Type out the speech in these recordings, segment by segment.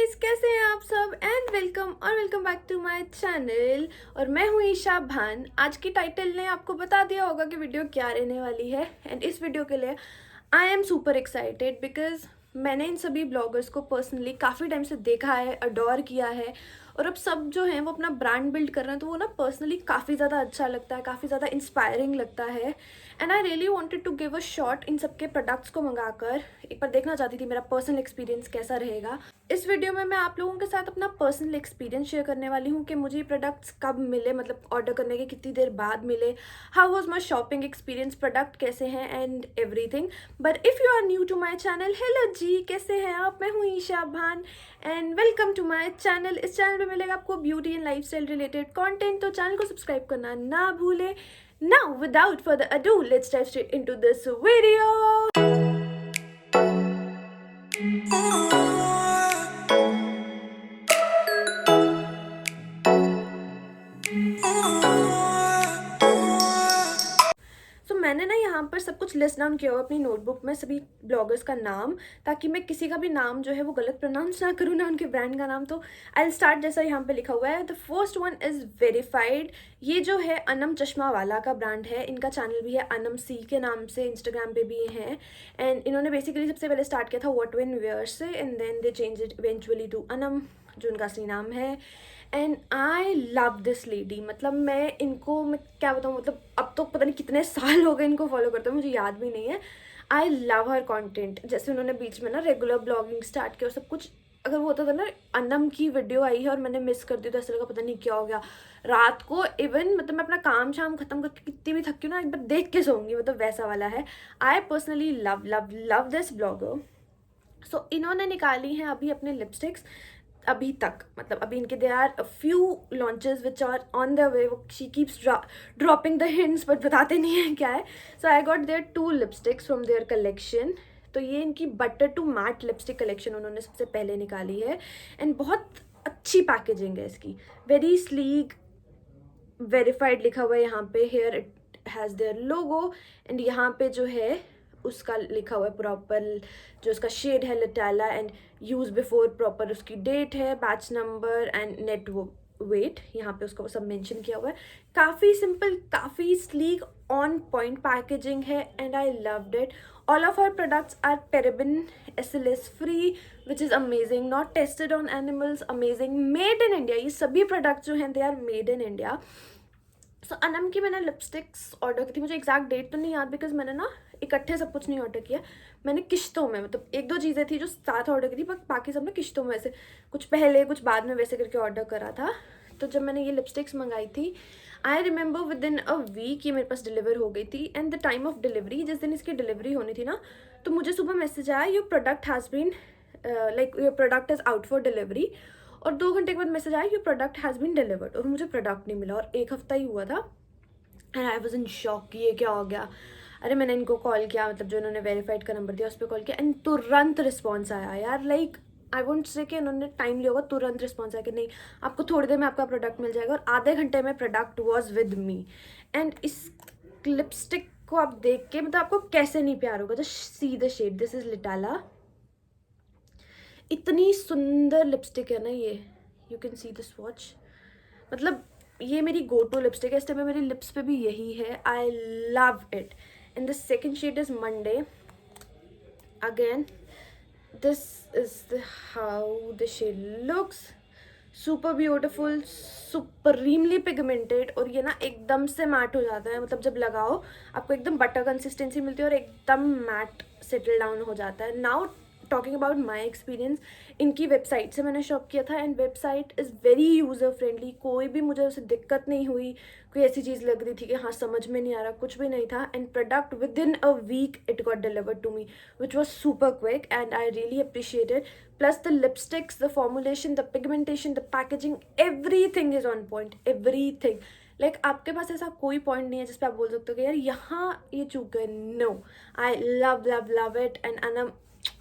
Guys, कैसे हैं आप सब and welcome back to my channel. और मैं हूँ ईशा भान। आज की टाइटल ने आपको बता दिया होगा कि वीडियो क्या रहने वाली है। एंड इस वीडियो के लिए I am super excited because मैंने इन सभी ब्लॉगर्स को पर्सनली काफ़ी टाइम से देखा है, अडोर किया है। और अब सब जो हैं वो अपना ब्रांड बिल्ड कर रहे हैं, तो वो ना पर्सनली काफ़ी ज़्यादा अच्छा लगता है, काफ़ी ज़्यादा इंस्पायरिंग लगता है। And I really wanted to give a shot इन सबके प्रोडक्ट्स को मंगाकर एक बार देखना चाहती थी मेरा पर्सनल एक्सपीरियंस कैसा रहेगा। इस वीडियो में मैं आप लोगों के साथ अपना पर्सनल एक्सपीरियंस शेयर करने वाली हूँ कि मुझे ये प्रोडक्ट्स कब मिले, मतलब ऑर्डर करने के कितनी देर बाद मिले, how was my shopping experience, product कैसे हैं and everything. But if you are new to my channel, hello जी, कैसे हैं आप? मैं हूँ Esha Bhan and welcome to my channel. इस चैनल पे मिलेगा आपको beauty and lifestyle related content, तो चैनल को सब्सक्राइब करना ना भूलें। Now, without further ado, let's dive straight into this video. तो मैंने ना यहाँ पर सब कुछ लिस्ट डाउन किया हुआ अपनी नोटबुक में, सभी ब्लॉगर्स का नाम, ताकि मैं किसी का भी नाम जो है वो गलत प्रोनाउंस ना करूँ, ना उनके ब्रांड का नाम। तो आई स्टार्ट जैसा यहाँ पे लिखा हुआ है। The first one is verified. ये जो है अनम चश्मा वाला का ब्रांड है। इनका चैनल भी है अनम सी के नाम से, इंस्टाग्राम पे भी है। एंड इन्होंने बेसिकली सबसे पहले स्टार्ट किया था व्हाट व्हेन वेयर से, and then they change it eventually to Anam, जो उनका असली नाम है। And I love this lady. मतलब मैं इनको, मैं क्या बताऊँ, मतलब अब तो पता नहीं कितने साल हो गए इनको फॉलो करते हुए, मुझे याद भी नहीं है। I love her content. जैसे उन्होंने बीच में ना रेगुलर ब्लॉगिंग स्टार्ट किया और सब कुछ। अगर वो होता था ना अनम की वीडियो आई है और मैंने मिस कर दी तो ऐसा लगा पता नहीं क्या हो गया। रात को इवन, मतलब मैं अपना काम शाम खत्म करके कितनी भी थकी हूँ ना, एक बार देख के सोऊंगी, मतलब वैसा वाला है। I personally love love love this blogger. So इन्होंने निकाली हैं अभी अपने लिपस्टिक्स। अभी तक मतलब अभी इनके they are few launches which are on the way. She keeps dropping the hints but बताते नहीं है क्या है। So I got their 2 lipsticks from their collection. तो ये इनकी butter to matte lipstick collection उन्होंने सबसे पहले निकाली है। एंड बहुत अच्छी पैकेजिंग है इसकी, वेरी स्लीक, वेरीफाइड लिखा हुआ है यहाँ पे। Here it has their logo. And यहाँ पे जो है उसका लिखा हुआ है प्रॉपर, जो उसका शेड है लिटाला, एंड यूज बिफोर प्रॉपर उसकी डेट है, batch number and net weight, यहाँ पे उसका सब मेंशन किया हुआ है। काफ़ी सिंपल, काफ़ी स्लीक, ऑन पॉइंट पैकेजिंग है and I loved it. All of our products are paraben SLS free, which is amazing, not tested on animals, amazing, made in India. ये सभी प्रोडक्ट्स जो हैं they are made in India. So Anam की मैंने lipsticks order की थी। मुझे exact date तो नहीं याद बिकॉज मैंने ना इकट्ठे सब कुछ नहीं ऑर्डर किया, मैंने किश्तों में, मतलब 1-2 चीज़ें थी जो साथ ऑर्डर की थी, बट बाकी सब ने किश्तों में, ऐसे कुछ पहले कुछ बाद में वैसे करके ऑर्डर करा था। तो जब मैंने ये लिपस्टिक्स मंगाई थी, I remember within a week ये मेरे पास डिलीवर हो गई थी। And the time of delivery, जिस दिन इसकी डिलीवरी होनी थी ना, तो मुझे सुबह मैसेज आया, your product has been like your product is out for delivery. और 2 घंटे के बाद मैसेज आया, your product has been delivered. और मुझे प्रोडक्ट नहीं मिला और 1 हफ्ता ही हुआ था। And I was in shock कि ये क्या हो गया। अरे मैंने इनको कॉल किया, मतलब जो इन्होंने वेरीफाइड का नंबर दिया उस पर कॉल किया, एंड तुरंत रिस्पॉन्स आया यार। लाइक आई वोंट से कि उन्होंने टाइम लिया होगा, तुरंत रिस्पॉन्स आया कि नहीं आपको थोड़ी देर में आपका प्रोडक्ट मिल जाएगा। और आधे घंटे में product was with me. And इस लिपस्टिक को आप देख के, मतलब आपको कैसे नहीं प्यार होगा। Just see the shade, this is लिटाला। इतनी सुंदर लिपस्टिक है ना ये, you can see the swatch. मतलब ये मेरी गो टू लिपस्टिक है, इस टाइम में मेरी लिप्स पे भी यही है। I love it. And the second shade is Monday. Again this is how the shade looks, super beautiful, supremely pigmented. और ये ना एकदम से मैट हो जाता है, मतलब जब लगाओ आपको एकदम बटर कंसिस्टेंसी मिलती है और एकदम मैट सेटल डाउन हो जाता है। Now talking about my experience, इनकी वेबसाइट से मैंने शॉप किया था and website is very user friendly. कोई भी मुझे उसे दिक्कत नहीं हुई, कोई ऐसी चीज़ लग रही थी कि हाँ समझ में नहीं आ रहा, कुछ भी नहीं था। And product within a week it got delivered to me, which was super quick and I really appreciated. Plus the lipsticks, the formulation, the pigmentation, the packaging, everything is on point, everything. Like आपके पास ऐसा कोई point नहीं है जिस पे आप बोल सकते हो कि यार यहाँ ये चूक गए। No, I love love love it and Anam,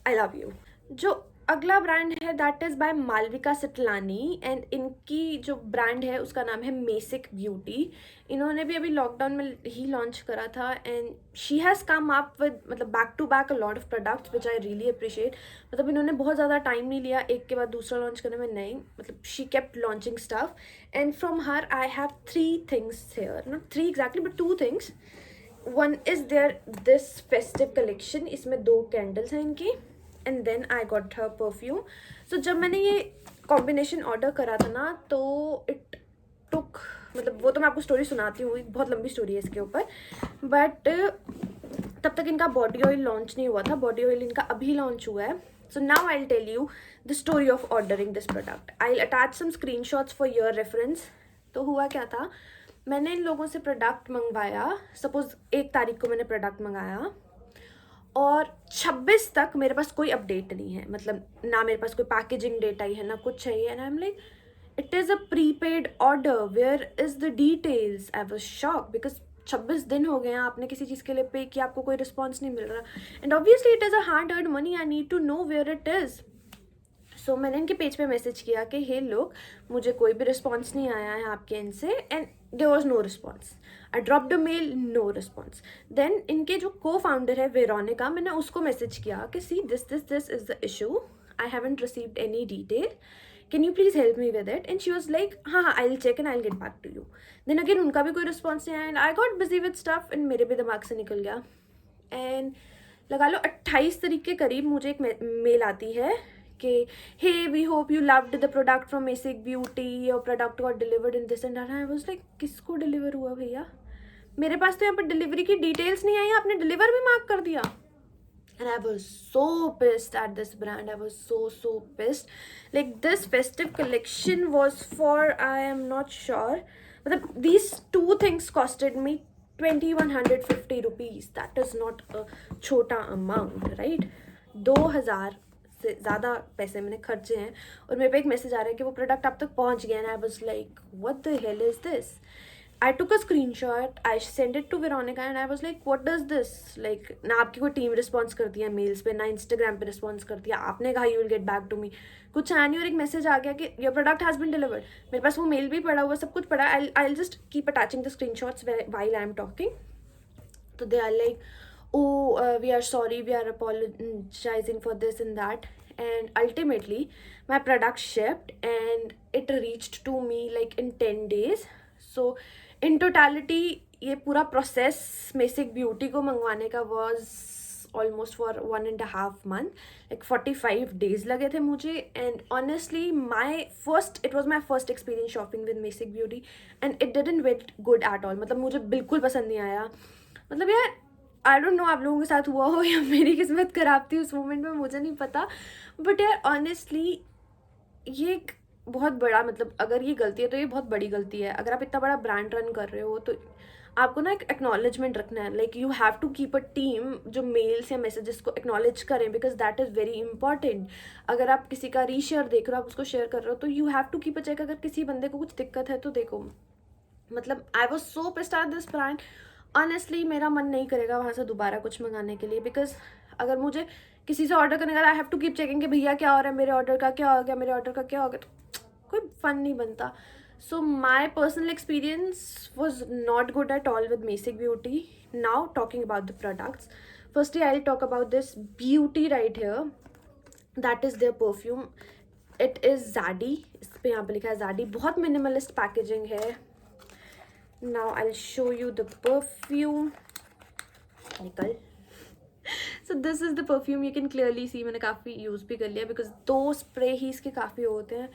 I love you. जो अगला ब्रांड है that is by Malvika Sitlani and इनकी जो ब्रांड है उसका नाम है मेसिक ब्यूटी। इन्होंने भी अभी लॉकडाउन में ही लॉन्च करा था and she has come up with मतलब back to back a lot of products which I really appreciate. मतलब इन्होंने बहुत ज़्यादा टाइम नहीं लिया एक के बाद दूसरा लॉन्च करने में, नहीं मतलब she kept launching stuff and from her I have 3 things here, not 3 exactly but 2 things. One is their this festive collection, इसमें 2 कैंडल्स हैं इनकी and then I got her perfume. So जब मैंने ये कॉम्बिनेशन ऑर्डर करा था ना तो इट टुक, मतलब वो तो मैं आपको स्टोरी सुनाती हूँ, बहुत लंबी स्टोरी है इसके ऊपर, बट तब तक इनका बॉडी ऑयल लॉन्च नहीं हुआ था। बॉडी ऑयल इनका अभी लॉन्च हुआ है। So now I will tell you the story of ordering this product. I will attach some screenshots for your reference. तो हुआ क्या था, मैंने इन लोगों से प्रोडक्ट मंगवाया, सपोज 1 तारीख को मैंने प्रोडक्ट मंगाया और 26 तक मेरे पास कोई अपडेट नहीं है, मतलब ना मेरे पास कोई पैकेजिंग डेट आई है ना कुछ चाहिए and I am like it is a prepaid order, where is the details. I was shock because 26 दिन हो गए हैं, आपने किसी चीज़ के लिए पे किया, आपको कोई रिस्पॉन्स नहीं मिल रहा and obviously it is a hard earn money, I need to know where it is. So मैंने इनके पेज पे मैसेज किया कि हे लोग, मुझे कोई भी रिस्पॉन्स नहीं आया है आपके एंड से and there was no response. I dropped a mail, no response. Then इनके जो को फाउंडर है वेरोनिका, मैंने उसको मैसेज किया कि see this is the issue, I haven't received any detail, can you please help me with it. And she was like हाँ I will check and I will get back to you. Then again उनका भी कोई response नहीं आया and I got busy with stuff and मेरे भी दिमाग से निकल गया। एंड लगा लो 28 तारीख के करीब मुझे एक मेल आती है कि hey we hope you loved the product from Mesik beauty, your product got delivered in this and that. I was like किसको डिलीवर हुआ भैया, मेरे पास तो यहाँ पर डिलीवरी की डिटेल्स नहीं आई, आपने डिलीवर भी मार्क कर दिया। And I was so pissed at this brand. I was so pissed. Like this festive collection was for, I am not sure, but these 2 things costed me 2150 rupees. That is not a छोटा amount, right? 2000 से ज़्यादा पैसे मैंने खर्चे हैं और मेरे पे एक मैसेज आ रहा है कि वो प्रोडक्ट आप तक पहुंच गया। And I was like what the hell is this. I took a screenshot, I sent it to Veronica and I was like, what does this? Like, ना आपकी कोई टीम रिस्पॉन्स करती है मेल्स पे, ना इंस्टाग्राम पे रिस्पॉन्स करती है, आपने कहा you will get back to me, कुछ आया नहीं और एक मैसेज आ गया कि your product has been delivered. मेरे पास वो मेल भी पड़ा हुआ, सब कुछ पड़ा। I will just keep attaching the screenshots while I am talking. तो they are like oh we are sorry, we are apologizing for this and that, and ultimately my product shipped and it reached to me like in 10 days. So in totality ये पूरा process मेसिक beauty को मंगवाने का was almost for 1.5 month, like 45 days लगे थे मुझे। And honestly it was my first experience shopping with Mesik beauty and it didn't went good at all. मतलब मुझे बिल्कुल पसंद नहीं आया। मतलब यार आई डोंट नो आप लोगों के साथ हुआ हो या मेरी किस्मत खराब थी उस मोमेंट में, मुझे नहीं पता, बट यार ऑनेस्टली ये एक बहुत बड़ा, मतलब अगर ये गलती है तो ये बहुत बड़ी गलती है। अगर आप इतना बड़ा ब्रांड रन कर रहे हो तो आपको ना एक एक्नॉलेजमेंट रखना है, like you have to keep a team जो मेल्स या मैसेजेस को एक्नॉलेज करें, because that is very important. अगर आप किसी का रीशेयर देख रहे हो, आप उसको शेयर कर रहे हो, तो you have to keep a check. अगर किसी बंदे को कुछ दिक्कत है तो देखो, मतलब I was so pissed at this brand. Honestly मेरा मन नहीं करेगा वहाँ से दोबारा कुछ मंगाने के लिए, बिकॉज अगर मुझे किसी से ऑर्डर करने का I have to keep checking कि भैया क्या हो रहा है, मेरे ऑर्डर का क्या हो गया, मेरे ऑर्डर का क्या हो गया, तो कोई फन नहीं बनता। So my personal experience was not good at all with Mesik beauty. Now talking about the products, firstly I will talk about this beauty right here, that is their perfume. It is Zaadi, इस पर यहाँ पर लिखा है Zaadi, बहुत minimalist packaging है। Now I'll show you the perfume. निकल। So this is the perfume, you can clearly see मैंने काफ़ी यूज़ भी कर लिया बिकॉज 2 स्प्रे ही इसके काफ़ी होते हैं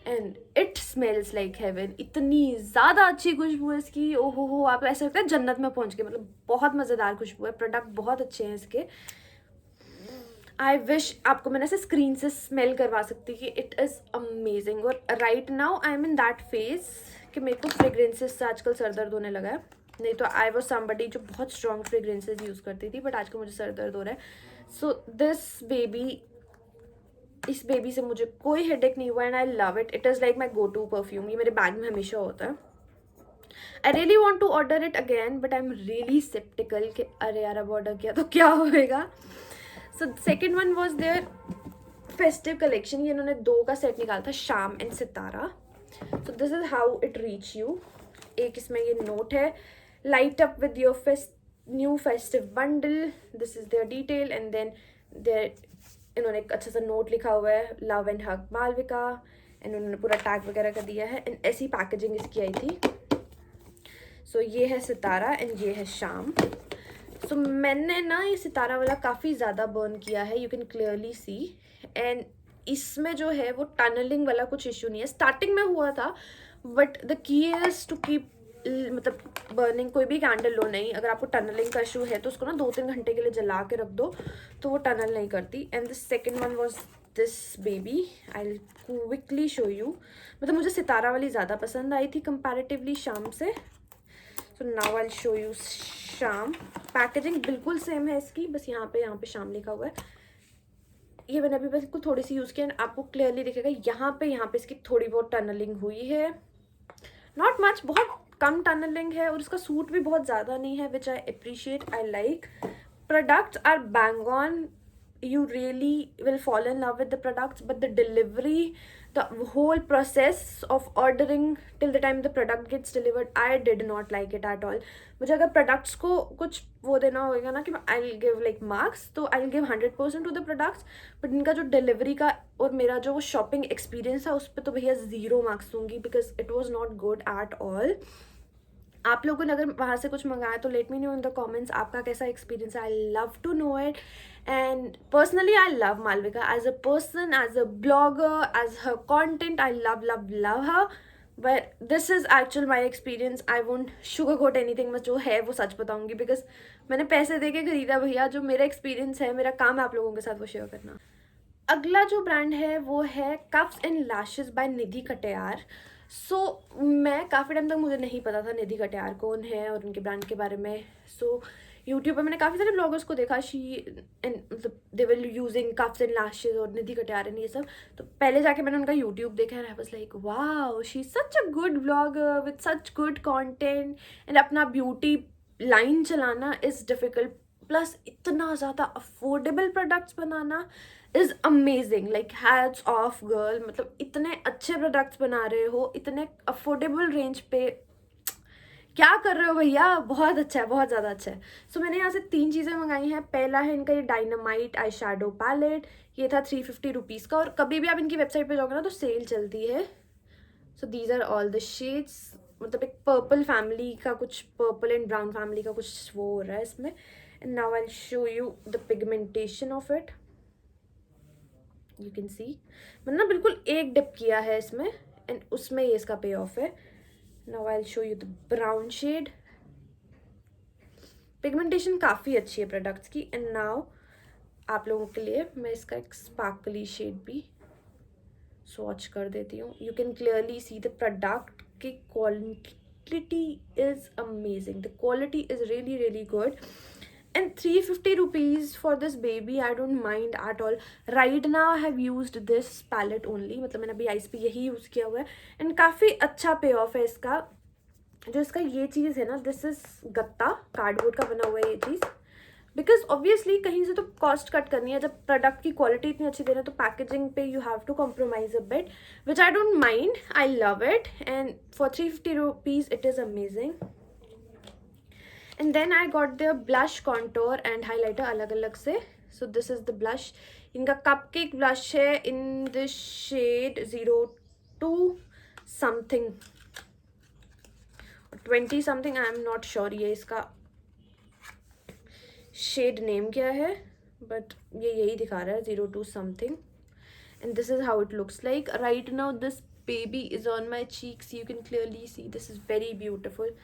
and it smells like heaven. इतनी ज़्यादा अच्छी खुशबू है इसकी, ओहो हो, आप ऐसा लगता है जन्नत में पहुंच गए। मतलब बहुत मज़ेदार खुशबू है, प्रोडक्ट बहुत अच्छे हैं इसके। आई विश आपको मैंने ऐसे स्क्रीन से स्मेल करवा सकती कि इट इज़ अमेजिंग। और right now I am in that phase कि मेरे को फ्रेग्रेंसेस से आजकल सर दर्द होने लगा है। नहीं तो आई वॉज समबडी जो बहुत स्ट्रॉन्ग फ्रेग्रेंसेस यूज़ करती थी, बट आजकल मुझे सर दर्द हो रहा है। सो दिस बेबी, इस बेबी से मुझे कोई हेडेक नहीं हुआ and I love it. It is like my go to perfume, ये मेरे बैग में हमेशा होता है। I really want to order it again but I am really sceptical कि अरे यार अब ऑर्डर किया तो क्या होएगा। So second one was their festive collection, ये इन्होंने 2 का सेट निकाला था, Shaam and Sitara. So this is how it reach you. एक इसमें ये नोट है, light up with your new festive bundle, this is their detail and then there इन्होंने एक अच्छा सा नोट लिखा हुआ है, love and hug Malvika, and उन्होंने पूरा टैग वगैरह कर दिया है एंड ऐसी पैकेजिंग इसकी आई थी। सो ये है सितारा एंड ये है शाम। सो मैंने ना ये सितारा वाला काफ़ी ज़्यादा बर्न किया है, you can clearly C, and इसमें जो है वो टनलिंग वाला कुछ इशू नहीं है। स्टार्टिंग में हुआ था, but the key is to keep, मतलब बर्निंग, कोई भी कैंडल लो नहीं, अगर आपको टनलिंग का इशू है तो उसको ना 2-3 घंटे के लिए जला के रख दो तो वो टनल नहीं करती। And the second one was this baby, I will quickly show you. मतलब मुझे सितारा वाली ज़्यादा पसंद आई थी कंपैरेटिवली शाम से। सो now I will show you शाम। पैकेजिंग बिल्कुल सेम है इसकी, बस यहाँ पे शाम लिखा हुआ है। ये मैंने अभी बस इसको थोड़ी सी यूज़ किया, आपको क्लियरली दिखेगा यहाँ पे इसकी थोड़ी बहुत टनलिंग हुई है, नॉट मच, बहुत कम टनलिंग है, और इसका सूट भी बहुत ज़्यादा नहीं है, which I appreciate, I like. Products are bang on, you really will fall in love with the products, but the delivery, the whole process of ordering till the time the product gets delivered, I did not like it at all. मुझे अगर products को कुछ वो देना होगा ना कि I'll give like marks, तो I'll give 100% to the products, but इनका जो delivery का और मेरा जो shopping experience था उस पर तो भैया 0 marks दूंगी, because it was not good at all. आप लोगों ने अगर वहाँ से कुछ मंगाया तो let me know in the comments आपका कैसा एक्सपीरियंस है, I love to know it. And personally I love Malvika as a person, as a blogger, as her content, I love her, but this is actual my experience. I won't sugar coat anything, मैं जो है वो सच बताऊंगी, because मैंने पैसे दे के खरीदा भैया, जो मेरा एक्सपीरियंस है, मेरा काम है आप लोगों के साथ वो शेयर करना। अगला जो ब्रांड है वो है कफ्स एंड लैशेस बाय निधि कटियार। मैं काफ़ी टाइम तक मुझे नहीं पता था निधि कटियार कौन है और उनके ब्रांड के बारे में। यूट्यूब पे मैंने काफ़ी सारे ब्लॉगर्स को देखा, मतलब they were using cuffs and lashes और निधि कटियार एंड ये सब, तो पहले जाके मैंने उनका यूट्यूब देखा and I was like wow, she is such a good blogger with such good content, and अपना ब्यूटी लाइन चलाना इज़ डिफ़िकल्ट, प्लस इतना ज़्यादा affordable products banana is amazing, like hats off girl. मतलब इतने अच्छे products बना रहे हो इतने अफोर्डेबल रेंज पे, क्या कर रहे हो भैया, बहुत अच्छा है, बहुत ज़्यादा अच्छा है। मैंने यहाँ से 3 चीज़ें मंगाई हैं। पहला है इनका ये डायनामाइट आई शेडो पैलेट, ये था 350 रुपीज़ का, और कभी भी आप इनकी वेबसाइट पे जाओगे ना तो सेल चलती है। These are all the shades, मतलब एक पर्पल फैमिली का कुछ, पर्पल एंड ब्राउन फैमिली का कुछ वो हो रहा है इसमें। And now I will show you the pigmentation of it, you can सी मैंने ना बिल्कुल एक डिप किया है इसमें एंड उसमें ये इसका पे ऑफ है। Now I will show you the brown shade, pigmentation काफ़ी अच्छी है प्रोडक्ट्स की। एंड नाउ आप लोगों के लिए मैं इसका एक स्पार्कली शेड भी स्वॉच कर देती हूँ। You can clearly see the product की quality is amazing, the quality is really really good, and 350 rupees for this baby, I don't mind at all. Right now I have used this palette only, मतलब मैंने अभी ice पे यही use किया हुआ है and काफ़ी अच्छा पे ऑफ है इसका। जो इसका ये चीज़ है ना, दिस इज़ गत्ता, कार्डबोर्ड का बना हुआ है ये चीज़, बिकॉज ऑब्वियसली कहीं से तो कॉस्ट कट करनी है, जब प्रोडक्ट की क्वालिटी इतनी अच्छी दे रहे हैं तो पैकेजिंग पे you have to compromise a bit, which I don't mind, I love it, and for 350 rupees it is amazing. And then I got the blush, contour and highlighter अलग अलग से. So this is the blush. इनका cupcake blush है in the shade 02 something 20 something, I am not sure ये इसका shade name क्या है, but ये यही दिखा रहा है 02 something. And this is how it looks like. Right now this baby is on my cheeks, you can clearly see this is very beautiful.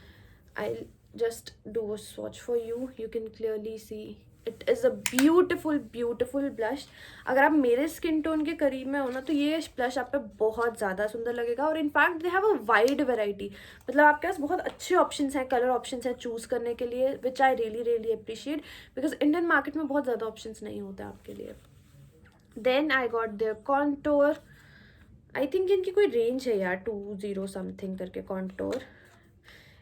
I'll just do a swatch for you, you can clearly see it is a beautiful blush. अगर आप मेरे skin tone के करीब में हो ना तो ये ब्लश आप पे बहुत ज़्यादा सुंदर लगेगा, और in fact they have a wide variety, मतलब आपके पास बहुत अच्छे ऑप्शंस हैं, कलर ऑप्शंस हैं चूज़ करने के लिए, which I really appreciate, because Indian market में बहुत ज़्यादा ऑप्शंस नहीं होते आपके लिए। Then I got their contour, I think इनकी कोई रेंज है यार 20 समथिंग करके कॉन्टोर।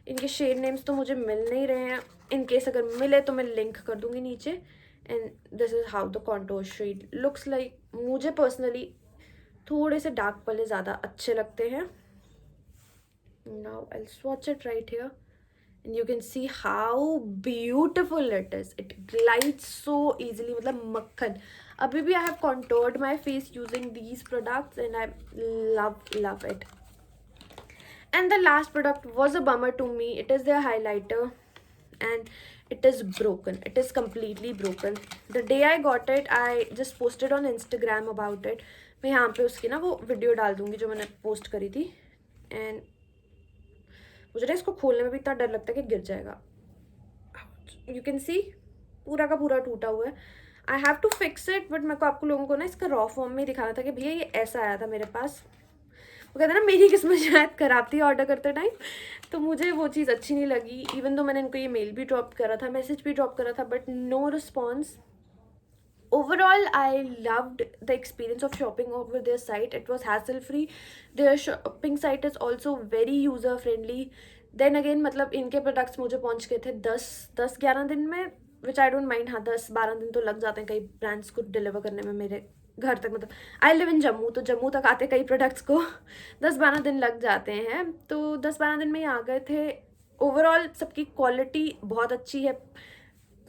इनके शेड नेम्स तो मुझे मिल नहीं रहे हैं, इन केस अगर मिले तो मैं लिंक कर दूंगी नीचे। And this is how the contour shade looks like. मुझे पर्सनली थोड़े से डार्क वाले ज़्यादा अच्छे लगते हैं. Now I swatch it right here and you can see how beautiful it is. It glides so easily, मतलब मक्खन. अभी भी I have contoured my face using these products and I love it. And the last product was a bummer to me. It is their highlighter and it is broken. It is completely broken. The day I got it, I just posted on Instagram about it. मैं यहाँ पे उसकी ना वो video डाल दूँगी जो मैंने पोस्ट करी थी. And मुझे ना इसको खोलने में भी इतना डर लगता है कि गिर जाएगा. यू कैन सी पूरा का पूरा टूटा हुआ है. I have to fix it, but मेरे को आपको लोगों को ना इसका रॉ फॉर्म में दिखाना था कि भैया ये ऐसा आया था मेरे पास. वो कहते हैं ना मेरी किस्मत शायद खराब थी ऑर्डर करते टाइम, तो मुझे वो चीज़ अच्छी नहीं लगी. इवन तो मैंने इनको ये मेल भी ड्रॉप करा था, मैसेज भी ड्रॉप करा था, but no response. Overall, I loved the experience of shopping over their site. It was hassle free. Their shopping site is also very user friendly. Then again, मतलब इनके products मुझे पहुंच गए थे 10-11 दिन में, विच आई डोंट माइंड. हाँ, 10-12 दिन तो लग जाते हैं कई ब्रांड्स को डिलीवर करने में मेरे घर तक. मतलब आई लिव इन जम्मू, तो जम्मू तक आते कई प्रोडक्ट्स को 10-12 दिन लग जाते हैं. तो 10-12 दिन में ही आ गए थे. ओवरऑल सबकी क्वालिटी बहुत अच्छी है,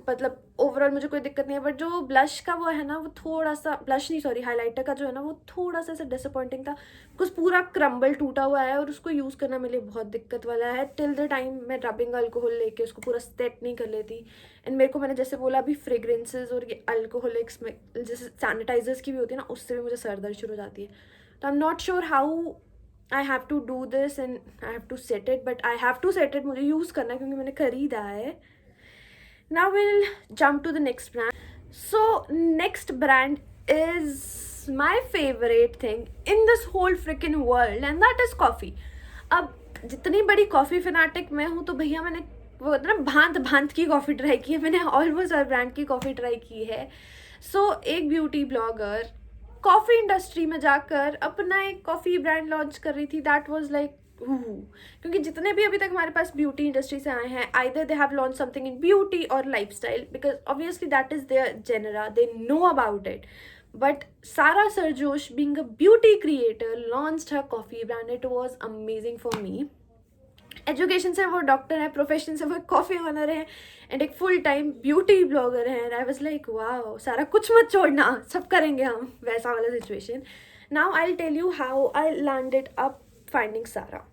मतलब ओवरऑल मुझे कोई दिक्कत नहीं है. बट जो ब्लश का वो है ना, वो थोड़ा सा, ब्लश नहीं सॉरी, हाइलाइटर का जो है ना, वो थोड़ा सा ऐसा डिसअपॉइंटिंग था. कुछ पूरा क्रम्बल टूटा हुआ है और उसको यूज़ करना मेरे लिए बहुत दिक्कत वाला है. टिल द टाइम मैं रबिंग अल्कोहल लेके उसको पूरा सेट नहीं कर लेती. एंड मेरे को, मैंने जैसे बोला अभी, फ्रेग्रेंसेज और ये अल्कोहलिक जैसे सैनिटाइजर्स की भी होती है ना, उससे भी मुझे सर दर्द शुरू हो जाती है. तो I am not sure how I have to do this and I have to set it, but I have to set it. मुझे यूज़ करना है क्योंकि मैंने खरीदा है. Now we'll jump to the next brand. So next brand is my favorite thing in this whole freaking world and that is coffee. अब जितनी बड़ी कॉफ़ी फैनाटिक मैं हूँ, तो भैया मैंने वो ना भांत भांत की कॉफ़ी ट्राई की है. मैंने ऑलमोस्ट हर ब्रांड की कॉफ़ी ट्राई की है. सो एक ब्यूटी ब्लॉगर कॉफ़ी इंडस्ट्री में जाकर अपना एक कॉफ़ी ब्रांड लॉन्च कर रही थी. दैट वाज लाइक, क्योंकि जितने भी अभी तक हमारे पास ब्यूटी इंडस्ट्री से आए हैं, either they have launch something in beauty और lifestyle, because obviously that is their genre, they know about it. But Sara Sarjosh, being a beauty creator, launched her coffee brand. It was amazing for me. Education से वो doctor है, profession से वो coffee owner है and एक full time beauty blogger है. And I was like wow Sara, कुछ मत छोड़ना, सब करेंगे हम, वैसा वाला situation. Now I will tell you how I landed up finding Sara.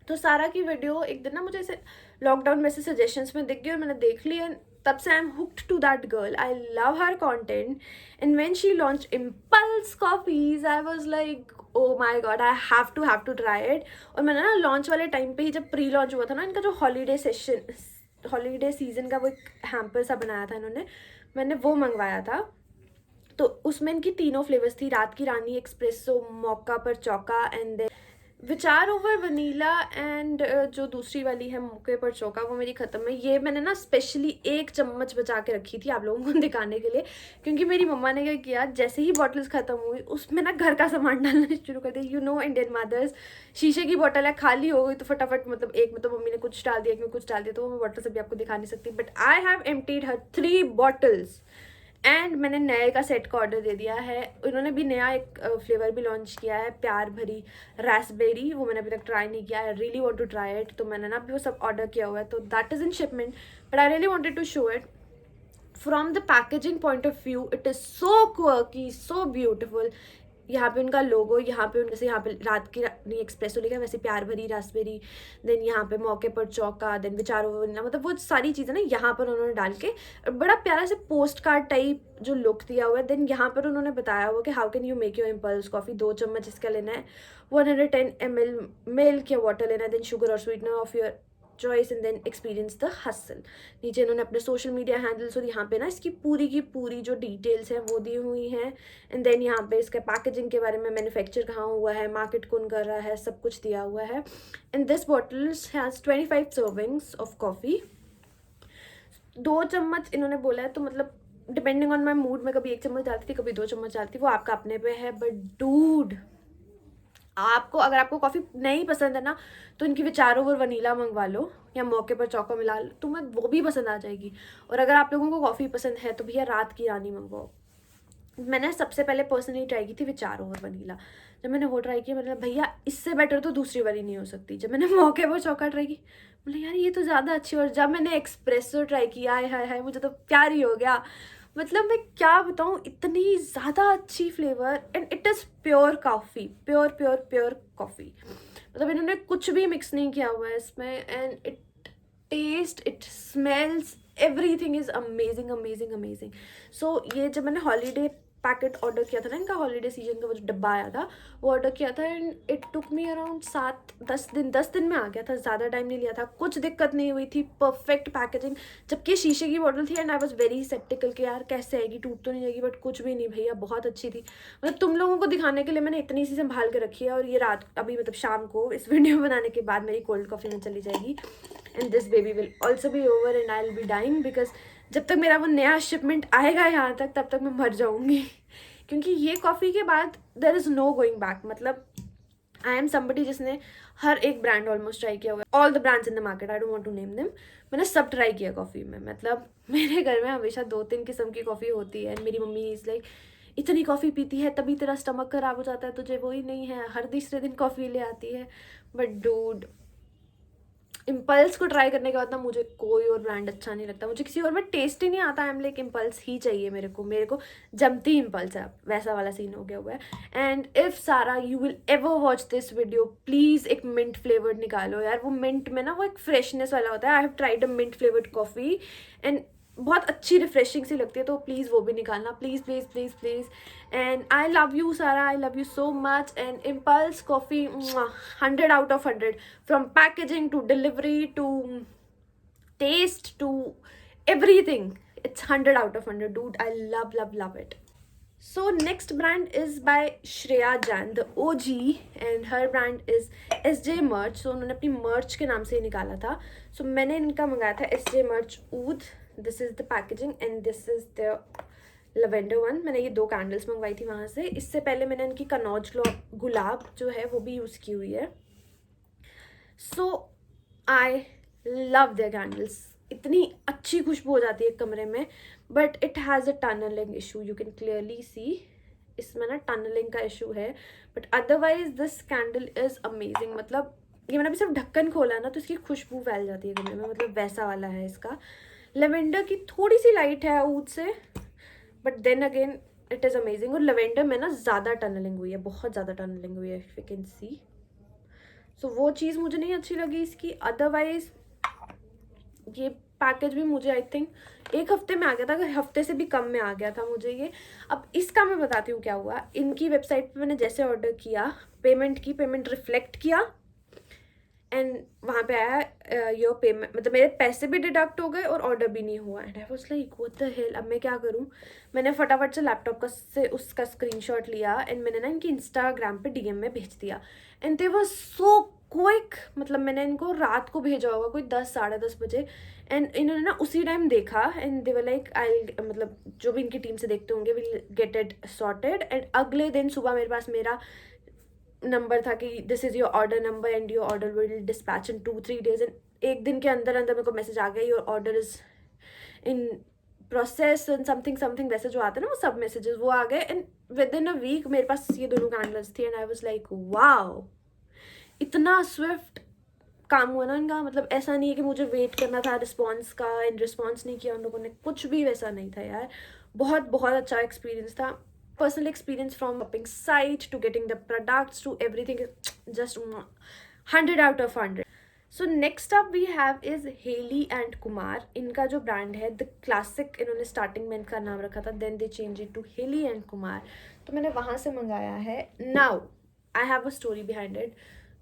तो सारा की वीडियो एक दिन ना मुझे ऐसे लॉकडाउन में से सजेशंस में दिख गई और मैंने देख ली. एंड तब से I am hooked to that girl. I love her content. And when she launch Impulse coffees, I was like oh my god, I have to try it. और मैंने ना लॉन्च वाले टाइम पे ही, जब प्री लॉन्च हुआ था ना इनका, जो हॉलीडे सीजन का वो एक हैम्पर सा बनाया था इन्होंने, मैंने वो मंगवाया था. तो उसमें इनकी तीनों फ्लेवर्स थी, रात की रानी, एक्सप्रेसो, मौका पर चौका एंड देन विचार ओवर वनीला. एंड जो दूसरी वाली है मौके पर चौका, वो मेरी ख़त्म है. ये मैंने ना स्पेशली 1 चम्मच बचा के रखी थी आप लोगों को दिखाने के लिए, क्योंकि मेरी मम्मा ने क्या किया, जैसे ही बॉटल्स ख़त्म हुई उसमें ना घर का सामान डालना शुरू कर दिया. यू नो इंडियन मदर्स, शीशे की बॉटल है, खाली हो गई तो फटाफट, मतलब एक में तो मम्मी ने कुछ डाल दिया, एक में कुछ डाल दिया, तो वो मैं बॉटल से भी आपको दिखा नहीं सकती. But I have emptied her 3 bottles and मैंने नए का सेट का ऑर्डर दे दिया है. उन्होंने भी नया एक फ्लेवर भी लॉन्च किया है, प्यार भरी रास्पबेरी. वो मैंने अभी तक ट्राई नहीं किया. I really want to try it. तो मैंने ना अभी वो सब ऑर्डर किया हुआ है, तो that is in shipment. But I really wanted to show it. From the packaging point of view it is so quirky, so beautiful. यहाँ पे उनका लोगो, यहाँ पे जैसे यहाँ पे रात की रानी एक्सप्रेसो लिखा है, वैसे प्यार भरी रास्पबेरी. देन यहाँ पे मौके पर चौका, देन विचारो वनीला, मतलब वो सारी चीज़ें ना यहाँ पर उन्होंने डाल के बड़ा प्यारा से पोस्ट कार्ड टाइप जो लुक दिया हुआ है. देन यहाँ पर उन्होंने बताया हुआ कि how can you make your impulse coffee. 2 चम्मच इसका लेना है, 110 ml मिल्क या वाटर लेना है, देन शुगर और sweetener of your choice and then experience the hustle. नीचे इन्होंने अपने सोशल मीडिया हैंडल्स और यहाँ पे ना इसकी पूरी की पूरी जो डिटेल्स हैं वो दी हुई हैं. एंड देन यहाँ पे इसके पैकेजिंग के बारे में, मैन्युफैक्चर कहाँ हुआ है, मार्केट कौन कर रहा है, सब कुछ दिया हुआ है. And this bottles has 25 servings of coffee. 2 चम्मच इन्होंने बोला है, तो मतलब डिपेंडिंग ऑन माई मूड, मैं कभी 1 चम्मच डालती थी, कभी 2 चम्मच डालती, वो आपका अपने पे है. बट डूड, आपको अगर आपको कॉफ़ी नहीं पसंद है ना, तो इनकी विचारों और वनीला मंगवा लो या मौके पर चौका मिला लो, तुम्हें वो भी पसंद आ जाएगी। और अगर आप लोगों को कॉफ़ी पसंद है तो भैया रात की रानी मंगवाओ। मैंने सबसे पहले पर्सनली ट्राई की थी विचारों और वनीला। जब मैंने वो ट्राई किया, मतलब भैया इससे बेटर तो दूसरी वाली नहीं हो सकती। जब मैंने मौके पर चौका ट्राई की, बोले यार ये तो ज़्यादा अच्छी। और जब मैंने एक्सप्रेसो ट्राई किया, हाय हाय हाय, मुझे तो प्यार ही हो गया। मतलब मैं क्या बताऊँ, इतनी ज़्यादा अच्छी flavour, and it is pure coffee, pure pure pure coffee. मतलब इन्होंने कुछ भी मिक्स नहीं किया हुआ है इसमें, and it taste, it smells, everything is amazing amazing amazing. So ये जब मैंने हॉलीडे पैकेट ऑर्डर किया था ना, इनका हॉलीडे सीजन का वो जो डब्बा आया था, वो ऑर्डर किया था, and it took me around 7-10 दिन में आ गया था, ज़्यादा टाइम नहीं लिया था, कुछ दिक्कत नहीं हुई थी, परफेक्ट पैकेजिंग। जबकि शीशे की बॉटल थी, एंड आई वॉज वेरी सेप्टिकल कि यार कैसे आएगी, टूट तो नहीं जाएगी, बट कुछ भी नहीं भैया, बहुत अच्छी थी। मतलब तुम लोगों को दिखाने के लिए मैंने इतनी सी संभाल के रखी है, और ये रात अभी मतलब शाम को इस वीडियो बनाने के बाद मेरी कोल्ड कॉफ़ी में चली जाएगी, and this baby will also be over, and I will be dying, because जब तक मेरा वो नया शिपमेंट आएगा यहाँ तक, तब तक मैं मर जाऊँगी। क्योंकि ये कॉफ़ी के बाद there is no going back. मतलब आई एम समबडी जिसने हर एक ब्रांड ऑलमोस्ट ट्राई किया हुआ है, all the brands in the market, I don't want to name them. मैंने सब ट्राई किया कॉफ़ी में। मतलब मेरे घर में हमेशा 2-3 किस्म की कॉफ़ी होती है, एंड मेरी मम्मी इज़ लाइक इतनी कॉफ़ी पीती है तभी तेरा स्टमक खराब हो जाता है, तुझे वही नहीं है, हर तीसरे दिन कॉफ़ी ले आती है। बट डूड, इम्पल्स को ट्राई करने के बाद ना मुझे कोई और ब्रांड अच्छा नहीं लगता, मुझे किसी और में टेस्ट ही नहीं आता। आई एम लाइक इम्पल्स ही चाहिए मेरे को जमती इम्पल्स है, वैसा वाला सीन हो गया हुआ है। एंड इफ सारा you will ever watch this video, please एक मिंट फ्लेवर्ड निकालो यार। वो मिंट में ना वो एक फ्रेशनेस वाला होता है। I have tried a mint flavoured coffee, and बहुत अच्छी रिफ्रेशिंग सी लगती है, तो प्लीज़ वो भी निकालना, please please please please. And I love you Sara, I love you so much. And impulse coffee 100 out of 100, from packaging to delivery to taste to everything. It's 100 out of 100, dude. I love it. So next brand is by Shreya Jain, the OG, and her brand is SJ Merch. So उन्होंने अपनी merch के नाम से ही निकाला था. So मैंने इनका मंगाया था SJ Merch Oud. This is the packaging and this is the lavender one. मैंने ये 2 कैंडल्स मंगवाई थी वहाँ से. इससे पहले मैंने इनकी कनौज गुलाब जो है वो भी यूज़ की हुई है. So I love their candles. इतनी अच्छी खुशबू हो जाती है कमरे में, but it has a tunnelling issue. You can clearly see इसमें ना टनलिंग का इशू है, but otherwise this candle is amazing. मतलब ये मैंने अभी सिर्फ ढक्कन खोला ना, तो इसकी खुशबू फैल जाती है कमरे में. मतलब वैसा वाला है इसका. लेवेंडर की थोड़ी सी लाइट है ऊद से, but then again it is amazing. और लेवेंडर में ना ज़्यादा टनलिंग हुई है, बहुत ज़्यादा टनलिंग हुई है, इफ यू कैन सी. सो वो चीज़ मुझे नहीं अच्छी लगी इसकी. अदरवाइज ये पैकेज भी मुझे आई थिंक 1 हफ्ते में आ गया था, अगर हफ्ते से भी कम में आ गया था मुझे ये. अब इसका मैं बताती हूँ क्या हुआ. इनकी वेबसाइट पे मैंने जैसे ऑर्डर किया, पेमेंट रिफ्लेक्ट किया, एंड वहाँ पे आया योर पेमेंट, मतलब मेरे पैसे भी डिडक्ट हो गए और ऑर्डर भी नहीं हुआ. And I was like what the hell, अब मैं क्या करूँ. मैंने फटाफट से लैपटॉप का से उसका स्क्रीनशॉट लिया, एंड मैंने ना इनकी इंस्टाग्राम पे डीएम में भेज दिया. And they were so quick. मतलब मैंने इनको रात को भेजा होगा कोई 10-10:30 बजे, एंड इन्होंने ना उसी टाइम देखा, and they were like I, मतलब जो भी इनकी टीम से देखते होंगे, will get it sorted. And अगले दिन सुबह मेरे पास मेरा नंबर था कि this is your order number and your order will dispatch in 2-3 days. And 1 दिन के अंदर अंदर मेरे को मैसेज आ गया, your order is in process and something वैसे जो आते हैं ना वो सब मैसेजेस वो आ गए. And within a week मेरे पास ये दोनों कैंडल्स थी, and I was like wow, इतना स्विफ्ट काम हुआ ना इनका. मतलब ऐसा नहीं है कि मुझे वेट करना था रिस्पॉन्स का, एंड रिस्पॉन्स नहीं किया उन लोगों ने, कुछ भी वैसा नहीं था यार. बहुत बहुत अच्छा एक्सपीरियंस था. personal experience from shopping site to getting the products to everything is just 100 out of 100. So next up we have is Haley and Kumar. इनका जो ब्रांड है द क्लासिक, इन्होंने स्टार्टिंग में इनका नाम रखा था, then they change it to Hailey and Kumar. तो मैंने वहाँ से मंगाया है. Now I have a story behind it.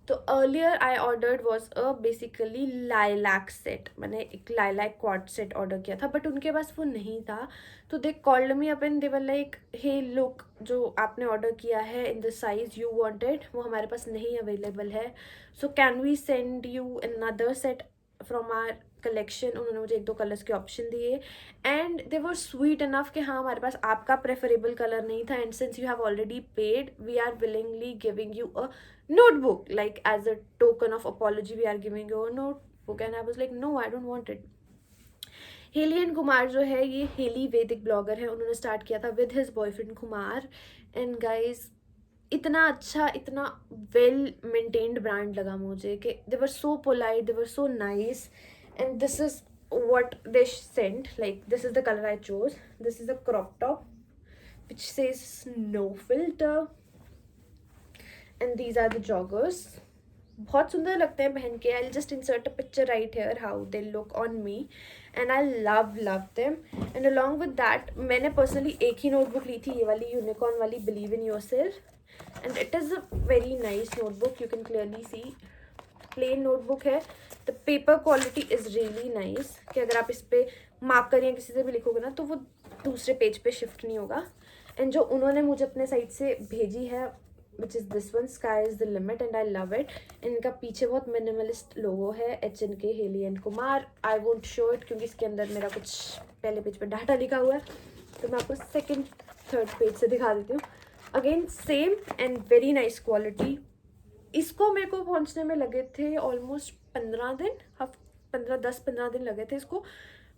तो earlier I ordered was a basically lilac set. मैंने एक लाइलैक क्वाड सेट ऑर्डर किया था, बट उनके पास वो नहीं था. तो they called me up and they were like hey look, जो आपने ऑर्डर किया है in the size you wanted वो हमारे पास नहीं अवेलेबल है. So can we send you another set from our collection, उन्होंने मुझे 1-2 कलर्स के ऑप्शन दिए and they were sweet enough कि हाँ हमारे पास आपका प्रेफरेबल कलर नहीं था and since you have already paid we are willingly giving you a notebook, like as a token of apology we are giving you a notebook. And I was like no, I don't want it. Hailey and Kumar जो है ये heli वैदिक blogger है, उन्होंने start किया था with his boyfriend Kumar and guys इतना अच्छा, इतना वेल मेंटेन्ड ब्रांड लगा मुझे कि they were so polite, they were so nice and this is what they sent. Like this is the color I chose. This is a crop top which says no filter and these are the joggers. बहुत सुंदर लगते हैं पहन के. I'll just insert a picture right here how they look on me and I love them. And along with that मैंने personally एक ही notebook ली थी, ये वाली unicorn वाली Believe in Yourself, and it is a very nice notebook. You can clearly see plain notebook है. The paper quality is really nice कि अगर आप इस पे मार्कर या किसी से भी लिखोगे ना तो वो दूसरे पेज पे शिफ्ट नहीं होगा. एंड जो उन्होंने मुझे अपने साइड से भेजी है which is this one, sky is the limit, and I love it. इनका पीछे बहुत मिनिमलिस्ट लोगो है HNK Hailey and Kumar. I won't show it क्योंकि इसके अंदर मेरा कुछ पहले पेज पे डाटा लिखा हुआ है, तो मैं आपको सेकेंड थर्ड पेज से दिखा देती हूँ. Again same and very nice quality. इसको मेरे को पहुंचने में लगे थे ऑलमोस्ट 15 दिन, 10-15 दिन लगे थे इसको.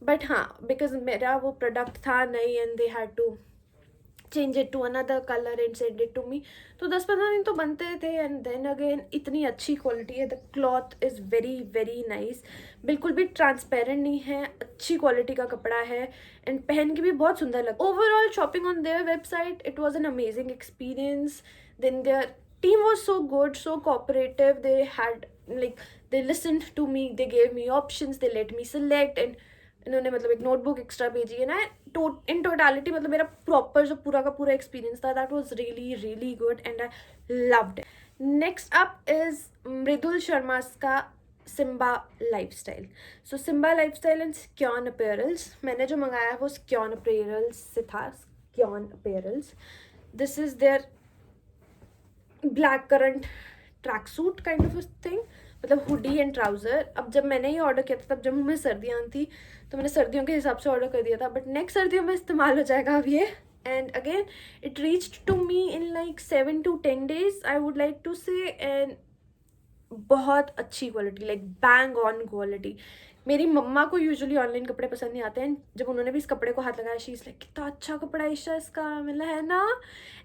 बट हाँ, बिकॉज मेरा वो प्रोडक्ट था नहीं and they had to change it to another colour and send it to me, तो 10-15 दिन तो बनते थे. एंड देन अगेन इतनी अच्छी क्वालिटी है. The cloth is very very nice, बिल्कुल भी ट्रांसपेरेंट नहीं है, अच्छी क्वालिटी का कपड़ा है एंड पहन के भी बहुत सुंदर लगा. Overall shopping on their website it was an amazing experience. Then their team was so good, so cooperative. They had like they listened to me, they gave me options, they let me select and इन्होंने मतलब एक notebook extra भेजी है ना. इन totality मतलब मेरा proper जो पूरा का पूरा एक्सपीरियंस था that was really really good and I loved it. Next up is Mridul Sharma का Simba lifestyle. So Simba lifestyle and Scion apparels. मैंने जो मंगाया है वो स्क्योन अपीयरल्स से था. Scion apparels, this is their black current track suit kind of thing, मतलब hoodie and trouser. अब जब मैंने ये ऑर्डर किया था तब जब में सर्दियाँ थी तो मैंने सर्दियों के हिसाब से ऑर्डर कर दिया था, बट नेक्स्ट सर्दियों में इस्तेमाल हो जाएगा अब ये. And again it reached to me in like 7 to 10 days I would like to say. And बहुत अच्छी quality, like bang on quality. मेरी मम्मा को यूजुअली ऑनलाइन कपड़े पसंद नहीं आते हैं. जब उन्होंने भी इस कपड़े को हाथ लगाया शी इज़ लाइक कितना अच्छा कपड़ा ईशा इसका मिला है ना.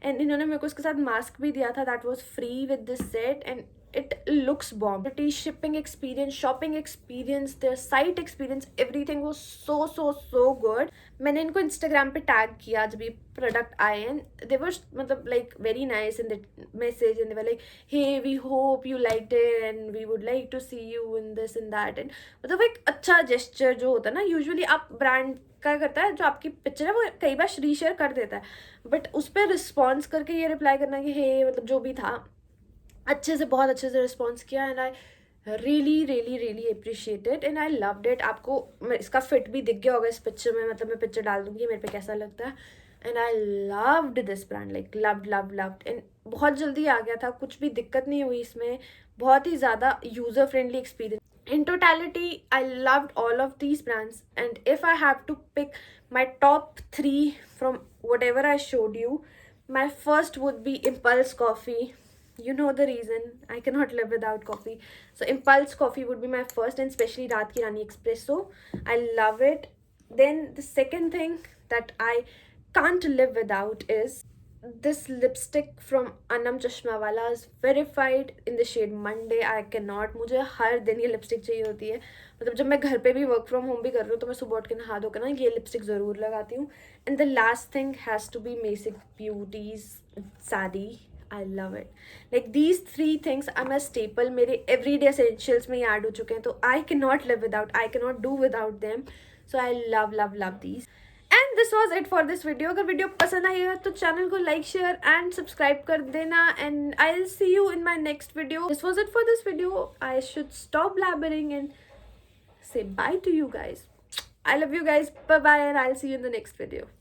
एंड इन्होंने मेरे को इसके साथ मास्क भी दिया था that was free with this set and it looks bomb. The shipping experience, shopping experience, their site experience, everything was so good. मैंने इनको Instagram पे टैग किया जब ये प्रोडक्ट आए and they were मतलब like very nice in the message and they were like hey we hope you liked it and we would like to see you in this and that. and मतलब एक अच्छा gesture जो होता है ना, usually आप brand क्या करता है जो आपकी पिक्चर है वो कई बार रीशेयर कर देता है, बट उस पर रिस्पॉन्स करके ये रिप्लाई करना कि हे मतलब जो भी था अच्छे से, बहुत अच्छे से रिस्पॉन्स किया and I really really really appreciated and I loved it. आपको इसका फिट भी दिख गया होगा इस पिक्चर में, मतलब मैं पिक्चर डाल दूँगी मेरे पे कैसा लगता है. And I loved this brand, like loved and बहुत जल्दी आ गया था, कुछ भी दिक्कत नहीं हुई इसमें. बहुत ही ज़्यादा user friendly experience. In totality, I loved all of these brands, and if I have to pick my top 3 from whatever I showed you, my first would be Impulse Coffee. You know the reason, I cannot live without coffee. So Impulse Coffee would be my first, and especially Raat Ki Rani Espresso. I love it. Then the second thing that I can't live without is this lipstick from Anam Chashmawala is verified in the shade Monday. I cannot, मुझे हर दिन ये lipstick चाहिए होती है. मतलब जब मैं घर पे भी वर्क फ्रॉम होम भी कर रही हूँ तो मैं सुबह उठ के नहा धोकर ना ये लिपस्टिक ज़रूर लगाती हूँ. And the last thing has to be Basic Beauty's sari. I love it. Like these 3 things are my staple. मेरे everyday essentials में ये ऐड हो चुके हैं, तो I cannot live without, I cannot do without them. So I love these. And this was it for this video. अगर video पसंद आई है तो चैनल को लाइक शेयर एंड सब्सक्राइब कर देना and I will see you in my next video. This was it for this video. I should stop blabbering and say bye to you guys. I love you guys. Bye bye and I'll see you in the next video.